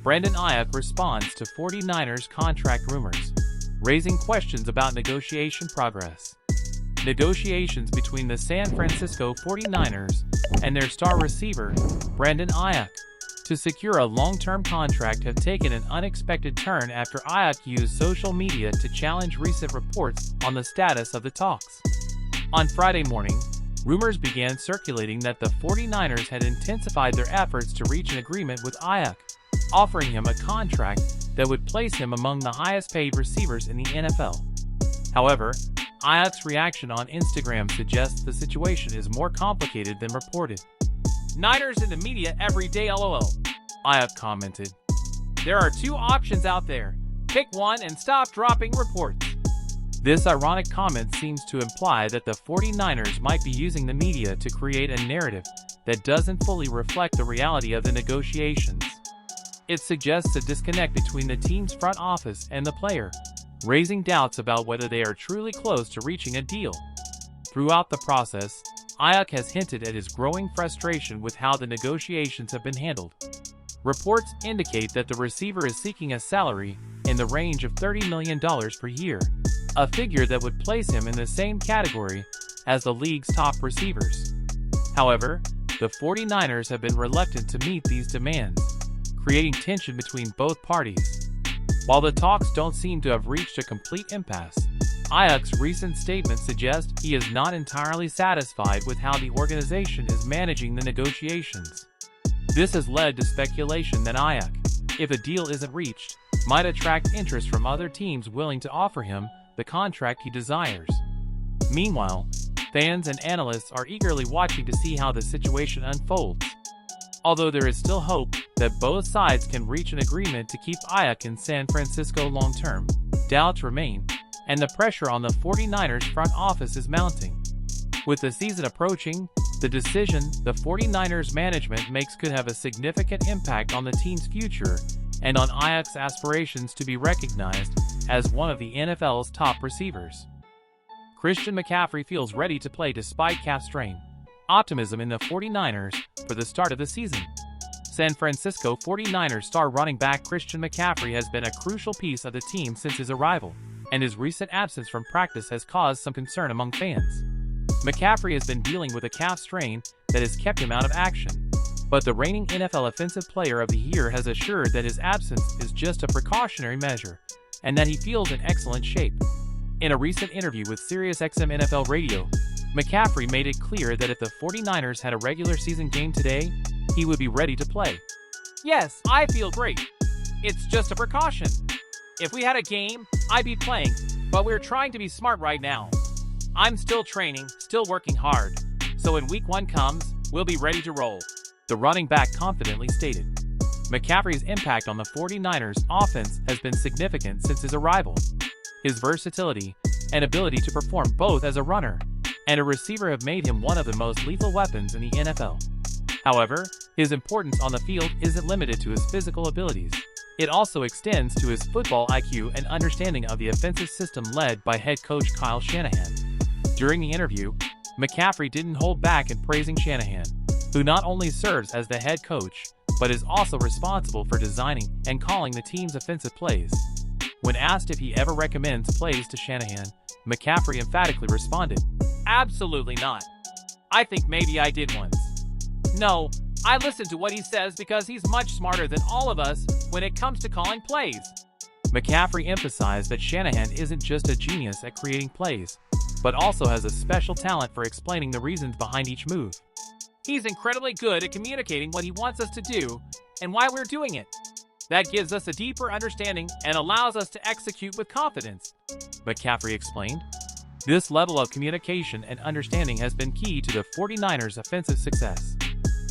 Brandon Aiyuk responds to 49ers contract rumors, raising questions about negotiation progress. Negotiations between the San Francisco 49ers and their star receiver, Brandon Aiyuk, to secure a long-term contract have taken an unexpected turn after Aiyuk used social media to challenge recent reports on the status of the talks. On Friday morning, rumors began circulating that the 49ers had intensified their efforts to reach an agreement with Aiyuk, offering him a contract that would place him among the highest-paid receivers in the NFL. However, Aiyuk's reaction on Instagram suggests the situation is more complicated than reported. "Niners in the media every day LOL," Aiyuk commented. "There are two options out there. Pick one and stop dropping reports." This ironic comment seems to imply that the 49ers might be using the media to create a narrative that doesn't fully reflect the reality of the negotiations. It suggests a disconnect between the team's front office and the player, raising doubts about whether they are truly close to reaching a deal. Throughout the process, Aiyuk has hinted at his growing frustration with how the negotiations have been handled. Reports indicate that the receiver is seeking a salary in the range of $30 million per year, a figure that would place him in the same category as the league's top receivers. However, the 49ers have been reluctant to meet these demands, creating tension between both parties. While the talks don't seem to have reached a complete impasse, Aiyuk's recent statement suggests he is not entirely satisfied with how the organization is managing the negotiations. This has led to speculation that Aiyuk, if a deal isn't reached, might attract interest from other teams willing to offer him the contract he desires. Meanwhile, fans and analysts are eagerly watching to see how the situation unfolds. Although there is still hope that both sides can reach an agreement to keep Aiyuk in San Francisco long-term, doubts remain, and the pressure on the 49ers front office is mounting. With the season approaching, the decision the 49ers management makes could have a significant impact on the team's future and on Aiyuk's aspirations to be recognized as one of the NFL's top receivers. Christian McCaffrey feels ready to play despite calf strain. Optimism in the 49ers for the start of the season. San Francisco 49ers star running back Christian McCaffrey has been a crucial piece of the team since his arrival, and his recent absence from practice has caused some concern among fans. McCaffrey has been dealing with a calf strain that has kept him out of action, but the reigning NFL Offensive Player of the Year has assured that his absence is just a precautionary measure, and that he feels in excellent shape. In a recent interview with SiriusXM NFL Radio, McCaffrey made it clear that if the 49ers had a regular season game today, he would be ready to play. "Yes, I feel great. It's just a precaution. If we had a game, I'd be playing, but we're trying to be smart right now. I'm still training, still working hard, so when week 1 comes, we'll be ready to roll," the running back confidently stated. McCaffrey's impact on the 49ers offense has been significant since his arrival. His versatility and ability to perform both as a runner and a receiver have made him one of the most lethal weapons in the NFL. However, his importance on the field isn't limited to his physical abilities. It also extends to his football IQ and understanding of the offensive system led by head coach Kyle Shanahan. During the interview, McCaffrey didn't hold back in praising Shanahan, who not only serves as the head coach, but is also responsible for designing and calling the team's offensive plays. When asked if he ever recommends plays to Shanahan, McCaffrey emphatically responded, "Absolutely not. I think maybe I did once. No, I listen to what he says because he's much smarter than all of us when it comes to calling plays." McCaffrey emphasized that Shanahan isn't just a genius at creating plays, but also has a special talent for explaining the reasons behind each move. "He's incredibly good at communicating what he wants us to do and why we're doing it. That gives us a deeper understanding and allows us to execute with confidence," McCaffrey explained. This level of communication and understanding has been key to the 49ers' offensive success.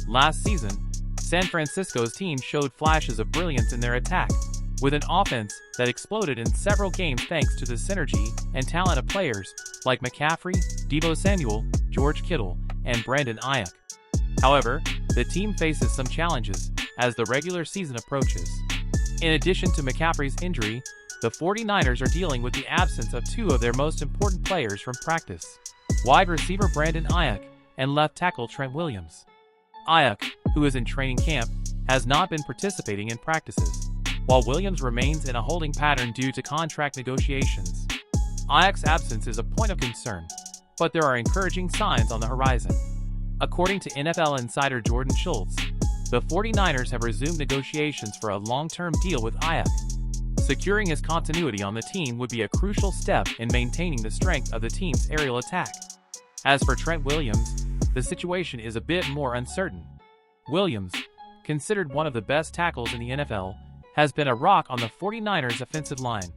Last season, San Francisco's team showed flashes of brilliance in their attack, with an offense that exploded in several games thanks to the synergy and talent of players like McCaffrey, Deebo Samuel, George Kittle, and Brandon Aiyuk. However, the team faces some challenges as the regular season approaches. In addition to McCaffrey's injury, the 49ers are dealing with the absence of two of their most important players from practice: wide receiver Brandon Aiyuk and left tackle Trent Williams. Aiyuk, who is in training camp, has not been participating in practices. while Williams remains in a holding pattern due to contract negotiations. Ajax's absence is a point of concern, but there are encouraging signs on the horizon. According to NFL insider Jordan Schultz, the 49ers have resumed negotiations for a long-term deal with Ajax. Securing his continuity on the team would be a crucial step in maintaining the strength of the team's aerial attack. As for Trent Williams, the situation is a bit more uncertain. Williams, considered one of the best tackles in the NFL, has been a rock on the 49ers' offensive line.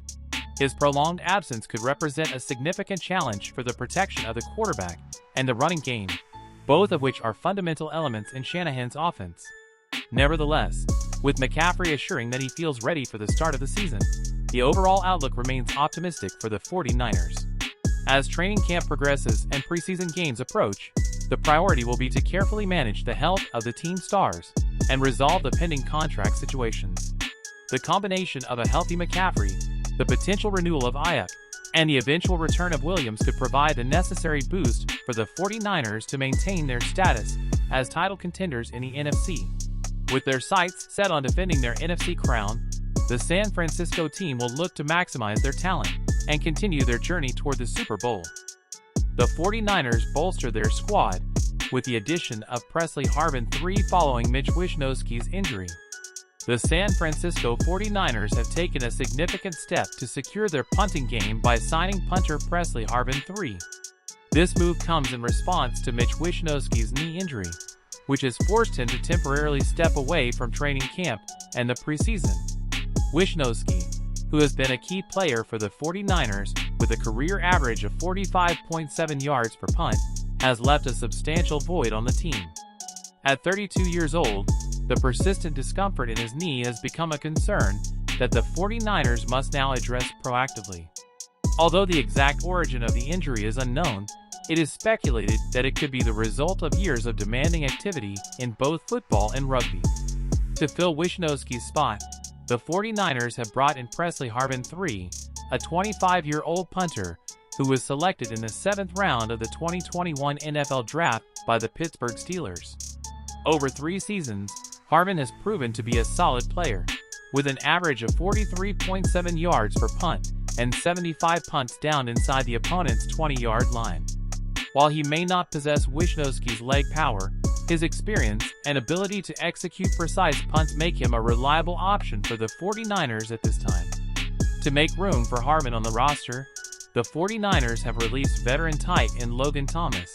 His prolonged absence could represent a significant challenge for the protection of the quarterback and the running game, both of which are fundamental elements in Shanahan's offense. Nevertheless, with McCaffrey assuring that he feels ready for the start of the season, the overall outlook remains optimistic for the 49ers. As training camp progresses and preseason games approach, the priority will be to carefully manage the health of the team's stars and resolve the pending contract situations. The combination of a healthy McCaffrey, the potential renewal of Aiyuk, and the eventual return of Williams could provide the necessary boost for the 49ers to maintain their status as title contenders in the NFC. With their sights set on defending their NFC crown, the San Francisco team will look to maximize their talent and continue their journey toward the Super Bowl. The 49ers bolster their squad with the addition of Presley Harvin III following Mitch Wishnowsky's injury. The San Francisco 49ers have taken a significant step to secure their punting game by signing punter Presley Harvin III. This move comes in response to Mitch Wishnowsky's knee injury, which has forced him to temporarily step away from training camp and the preseason. Wishnowsky, who has been a key player for the 49ers with a career average of 45.7 yards per punt, has left a substantial void on the team. At 32 years old, the persistent discomfort in his knee has become a concern that the 49ers must now address proactively. Although the exact origin of the injury is unknown, it is speculated that it could be the result of years of demanding activity in both football and rugby. To fill Wishnowsky's spot, the 49ers have brought in Presley Harvin III, a 25-year-old punter who was selected in the 7th round of the 2021 NFL Draft by the Pittsburgh Steelers. Over 3 seasons, Harvin has proven to be a solid player, with an average of 43.7 yards per punt and 75 punts down inside the opponent's 20-yard line. While he may not possess Wishnowsky's leg power, his experience and ability to execute precise punts make him a reliable option for the 49ers at this time. To make room for Harvin on the roster, the 49ers have released veteran tight end Logan Thomas,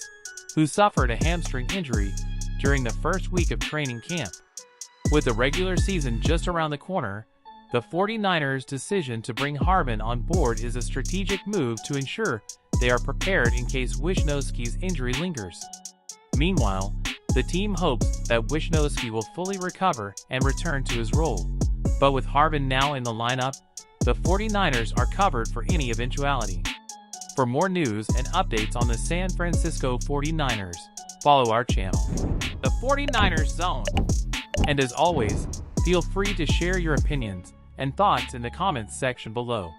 who suffered a hamstring injury during the first week of training camp. With the regular season just around the corner, the 49ers' decision to bring Harvin on board is a strategic move to ensure they are prepared in case Wishnowsky's injury lingers. Meanwhile, the team hopes that Wishnowsky will fully recover and return to his role, but with Harvin now in the lineup, the 49ers are covered for any eventuality. For more news and updates on the San Francisco 49ers, follow our channel, The 49ers Zone. And as always, feel free to share your opinions and thoughts in the comments section below.